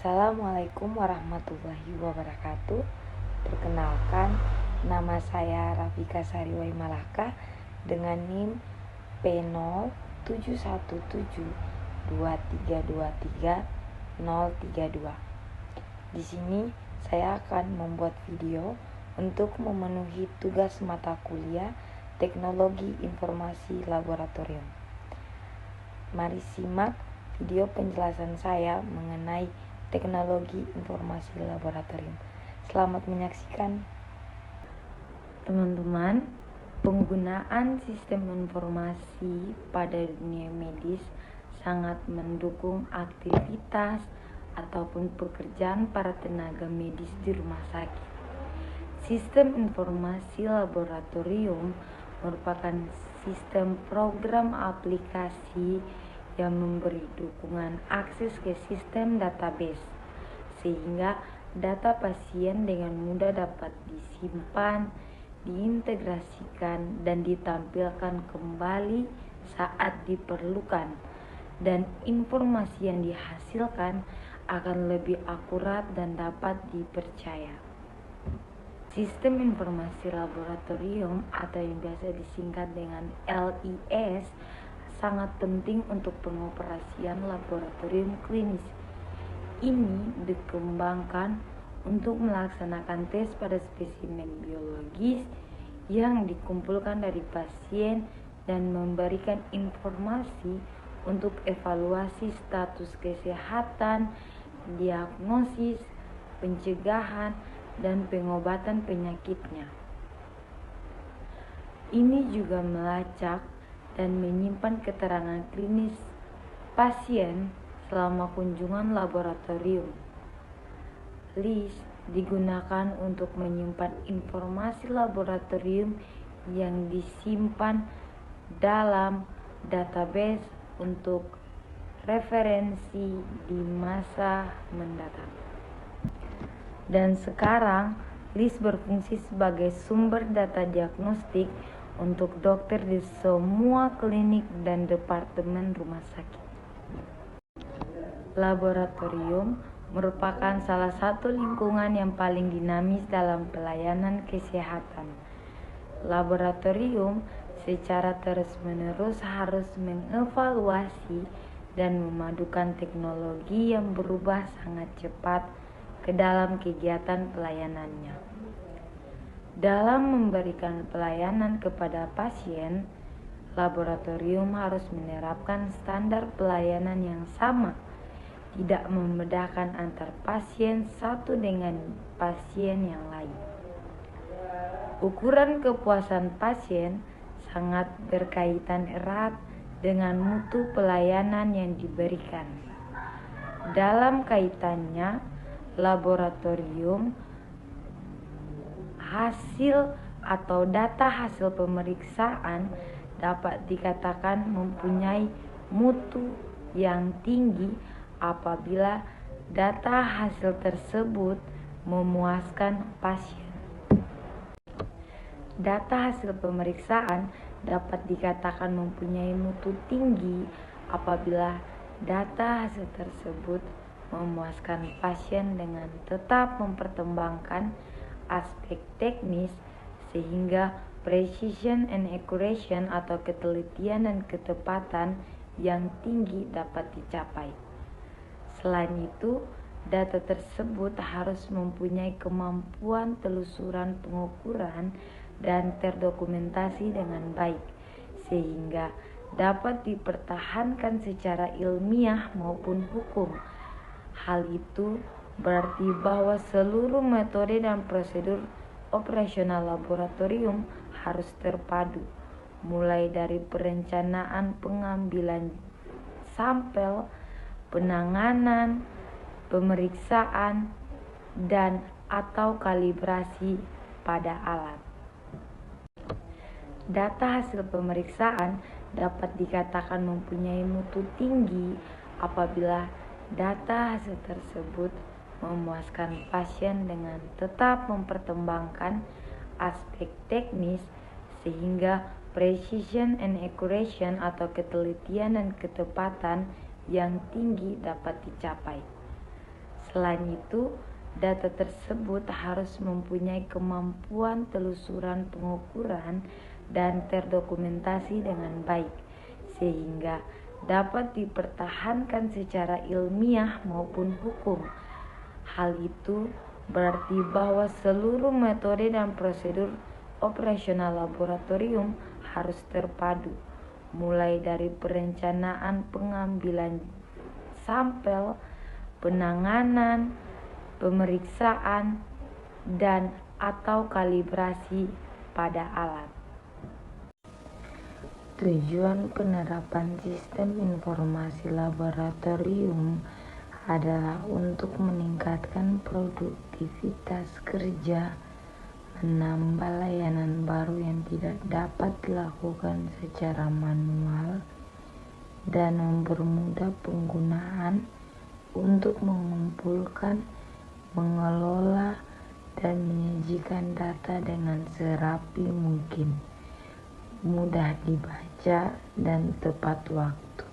Assalamualaikum warahmatullahi wabarakatuh. Perkenalkan, nama saya Rafika Sariwai Malaka dengan NIM P07172323032. Di sini saya akan membuat video untuk memenuhi tugas mata kuliah Teknologi Informasi Laboratorium. Mari simak video penjelasan saya mengenai teknologi informasi laboratorium. Selamat menyaksikan. Teman-teman, penggunaan sistem informasi pada dunia medis sangat mendukung aktivitas ataupun pekerjaan para tenaga medis di rumah sakit. Sistem informasi laboratorium merupakan sistem program aplikasi yang memberi dukungan akses ke sistem database, sehingga data pasien dengan mudah dapat disimpan, diintegrasikan, dan ditampilkan kembali saat diperlukan, dan informasi yang dihasilkan akan lebih akurat dan dapat dipercaya. Sistem informasi laboratorium atau yang biasa disingkat dengan LIS sangat penting untuk pengoperasian laboratorium klinis. Ini dikembangkan untuk melaksanakan tes pada spesimen biologis yang dikumpulkan dari pasien dan memberikan informasi untuk evaluasi status kesehatan, diagnosis, pencegahan, dan pengobatan penyakitnya. Ini juga melacak dan menyimpan keterangan klinis pasien selama kunjungan laboratorium. LIS digunakan untuk menyimpan informasi laboratorium yang disimpan dalam database untuk referensi di masa mendatang. Dan sekarang LIS berfungsi sebagai sumber data diagnostik untuk dokter di semua klinik dan departemen rumah sakit. Laboratorium merupakan salah satu lingkungan yang paling dinamis dalam pelayanan kesehatan. Laboratorium secara terus-menerus harus mengevaluasi dan memadukan teknologi yang berubah sangat cepat ke dalam kegiatan pelayanannya. Dalam memberikan pelayanan kepada pasien, laboratorium harus menerapkan standar pelayanan yang sama, tidak membedakan antar pasien satu dengan pasien yang lain. Ukuran kepuasan pasien sangat berkaitan erat dengan mutu pelayanan yang diberikan. Dalam kaitannya, laboratorium hasil atau data hasil pemeriksaan dapat dikatakan mempunyai mutu yang tinggi apabila data hasil tersebut memuaskan pasien. Data hasil pemeriksaan dapat dikatakan mempunyai mutu tinggi apabila data hasil tersebut memuaskan pasien dengan tetap mempertimbangkan aspek teknis sehingga precision and accuracy atau ketelitian dan ketepatan yang tinggi dapat dicapai. Selain itu, data tersebut harus mempunyai kemampuan telusuran pengukuran dan terdokumentasi dengan baik sehingga dapat dipertahankan secara ilmiah maupun hukum. Hal itu berarti bahwa seluruh metode dan prosedur operasional laboratorium harus terpadu, mulai dari perencanaan pengambilan sampel, penanganan, pemeriksaan, dan atau kalibrasi pada alat. Data hasil pemeriksaan dapat dikatakan mempunyai mutu tinggi apabila data hasil tersebut memuaskan pasien dengan tetap mempertimbangkan aspek teknis sehingga precision and accuracy atau ketelitian dan ketepatan yang tinggi dapat dicapai. Selain itu, data tersebut harus mempunyai kemampuan telusuran pengukuran dan terdokumentasi dengan baik, sehingga dapat dipertahankan secara ilmiah maupun hukum. Hal itu berarti bahwa seluruh metode dan prosedur operasional laboratorium harus terpadu, mulai dari perencanaan pengambilan sampel, penanganan, pemeriksaan, dan atau kalibrasi pada alat. Tujuan penerapan sistem informasi laboratorium adalah untuk meningkatkan produktivitas kerja, menambah layanan baru yang tidak dapat dilakukan secara manual, dan mempermudah penggunaan untuk mengumpulkan, mengelola, dan menyajikan data dengan serapi mungkin, mudah dibaca, dan tepat waktu.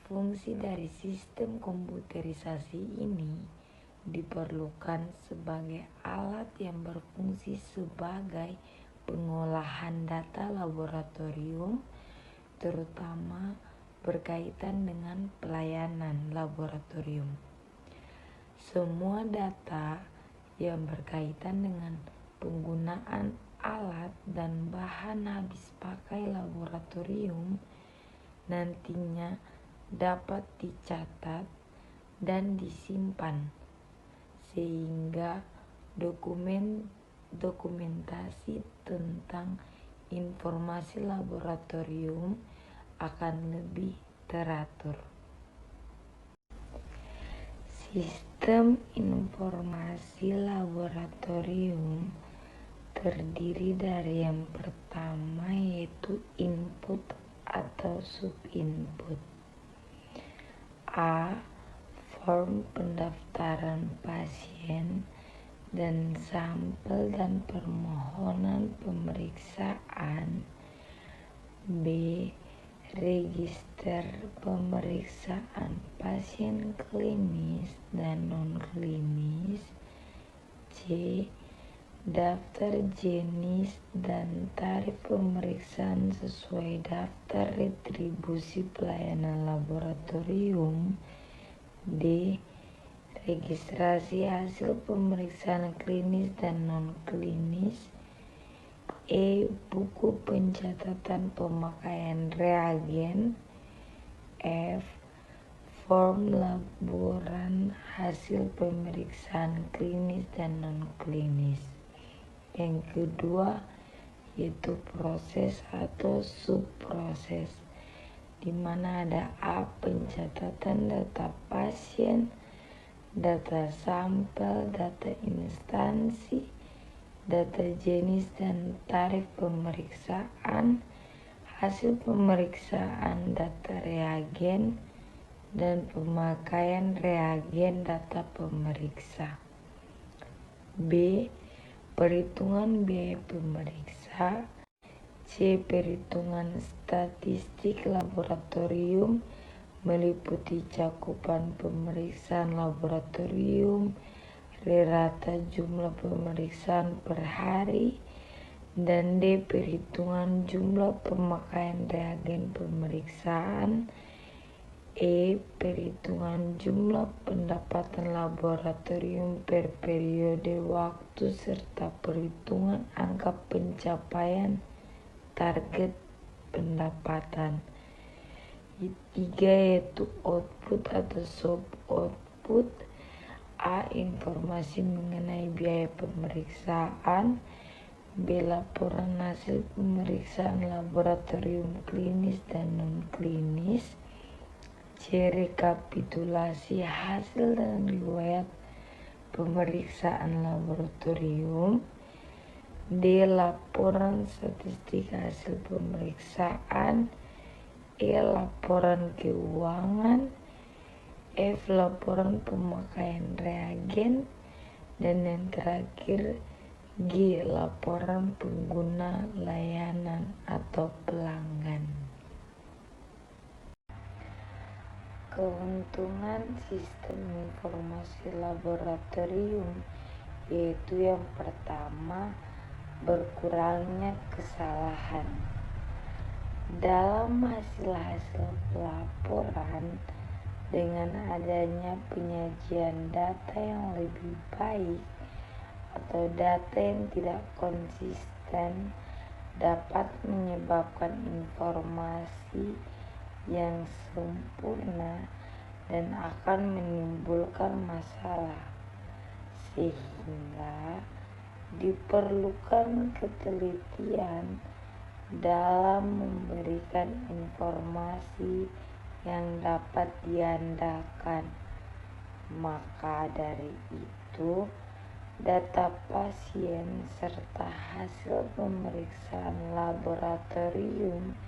Fungsi dari sistem komputerisasi ini diperlukan sebagai alat yang berfungsi sebagai pengolahan data laboratorium, terutama berkaitan dengan pelayanan laboratorium. Semua data yang berkaitan dengan penggunaan alat dan bahan habis pakai laboratorium nantinya dapat dicatat dan disimpan, sehingga dokumentasi tentang informasi laboratorium akan lebih teratur. Sistem informasi laboratorium terdiri dari yang pertama yaitu input atau sub-input. A. Form pendaftaran pasien dan sampel dan permohonan pemeriksaan. B. Register pemeriksaan pasien klinis dan non-klinis. C. Daftar jenis dan tarif pemeriksaan sesuai daftar retribusi pelayanan laboratorium. D. Registrasi hasil pemeriksaan klinis dan non-klinis. E. Buku pencatatan pemakaian reagen. F. Form laporan hasil pemeriksaan klinis dan non-klinis. Yang kedua yaitu proses atau subproses, di mana ada A. Pencatatan data pasien, data sampel, data instansi, data jenis dan tarif pemeriksaan, hasil pemeriksaan data reagen, dan pemakaian reagen data pemeriksa. B. Perhitungan biaya pemeriksa. C. Perhitungan statistik laboratorium meliputi cakupan pemeriksaan laboratorium, rata jumlah pemeriksaan per hari. Dan D. Perhitungan jumlah pemakaian reagen pemeriksaan. E. Perhitungan jumlah pendapatan laboratorium per periode waktu serta perhitungan angka pencapaian target pendapatan. Tiga yaitu output atau sub-output. A. Informasi mengenai biaya pemeriksaan. B. Laporan hasil pemeriksaan laboratorium klinis dan non-klinis. C. Rekapitulasi hasil dan riwayat pemeriksaan laboratorium. D. Laporan statistik hasil pemeriksaan. E. Laporan keuangan. F. Laporan pemakaian reagen. Dan yang terakhir G. Laporan pengguna layanan atau pelanggan. Keuntungan sistem informasi laboratorium yaitu yang pertama, berkurangnya kesalahan. Dalam hasil-hasil pelaporan, dengan adanya penyajian data yang lebih baik atau data yang tidak konsisten dapat menyebabkan informasi yang sempurna dan akan menimbulkan masalah, sehingga diperlukan ketelitian dalam memberikan informasi yang dapat diandalkan. Maka dari itu, data pasien serta hasil pemeriksaan laboratorium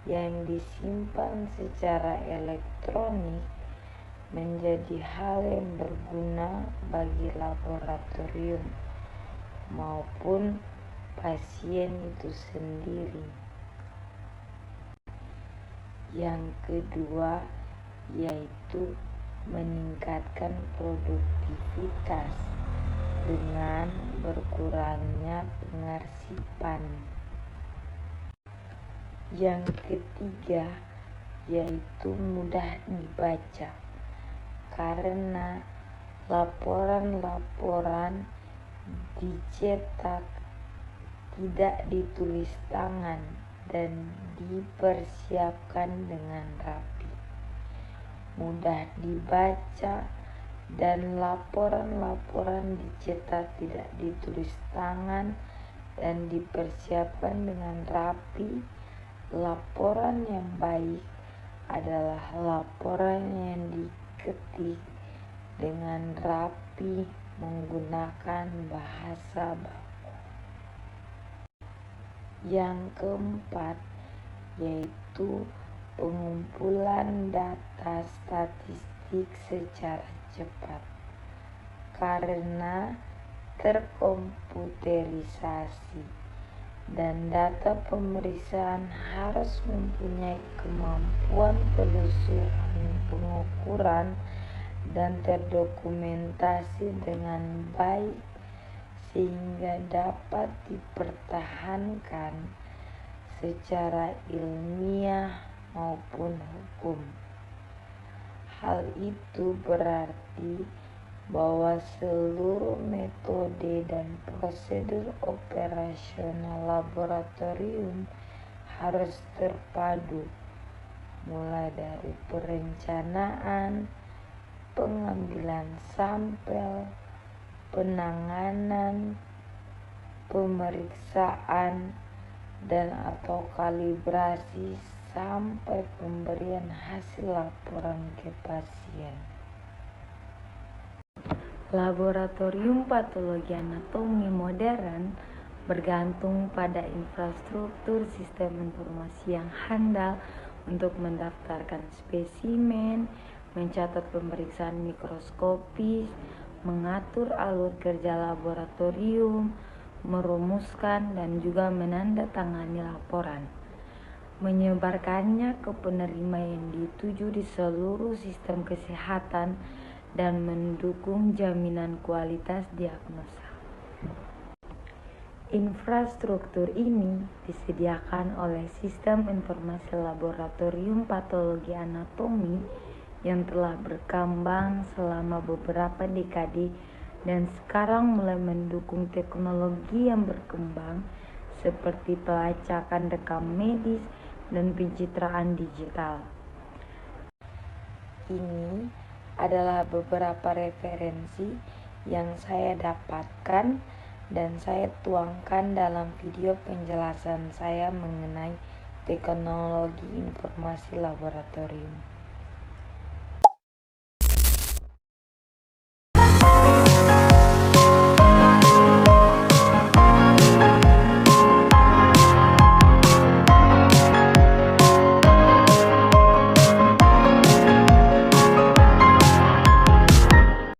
yang disimpan secara elektronik menjadi hal yang berguna bagi laboratorium maupun pasien itu sendiri. Yang kedua yaitu meningkatkan produktivitas dengan berkurangnya pengarsipan. Yang ketiga yaitu mudah dibaca, karena laporan-laporan dicetak, tidak ditulis tangan, dan dipersiapkan dengan rapi. Mudah dibaca dan laporan-laporan dicetak, tidak ditulis tangan, dan dipersiapkan dengan rapi. Laporan yang baik adalah laporan yang diketik dengan rapi menggunakan bahasa baku. Yang keempat yaitu pengumpulan data statistik secara cepat, karena terkomputerisasi dan data pemeriksaan harus mempunyai kemampuan penelusuran, pengukuran, dan terdokumentasi dengan baik sehingga dapat dipertahankan secara ilmiah maupun hukum. Hal itu berarti bahwa seluruh metode dan prosedur operasional laboratorium harus terpadu, mulai dari perencanaan, pengambilan sampel, penanganan, pemeriksaan, dan atau kalibrasi sampai pemberian hasil laporan ke pasien. Laboratorium patologi anatomi modern bergantung pada infrastruktur sistem informasi yang handal untuk mendaftarkan spesimen, mencatat pemeriksaan mikroskopis, mengatur alur kerja laboratorium, merumuskan dan juga menandatangani laporan, menyebarkannya ke penerima yang dituju di seluruh sistem kesehatan, dan mendukung jaminan kualitas diagnosa. Infrastruktur ini disediakan oleh sistem informasi laboratorium patologi anatomi yang telah berkembang selama beberapa dekade dan sekarang mulai mendukung teknologi yang berkembang seperti pelacakan rekam medis dan pencitraan digital. Ini adalah beberapa referensi yang saya dapatkan dan saya tuangkan dalam video penjelasan saya mengenai teknologi informasi laboratorium.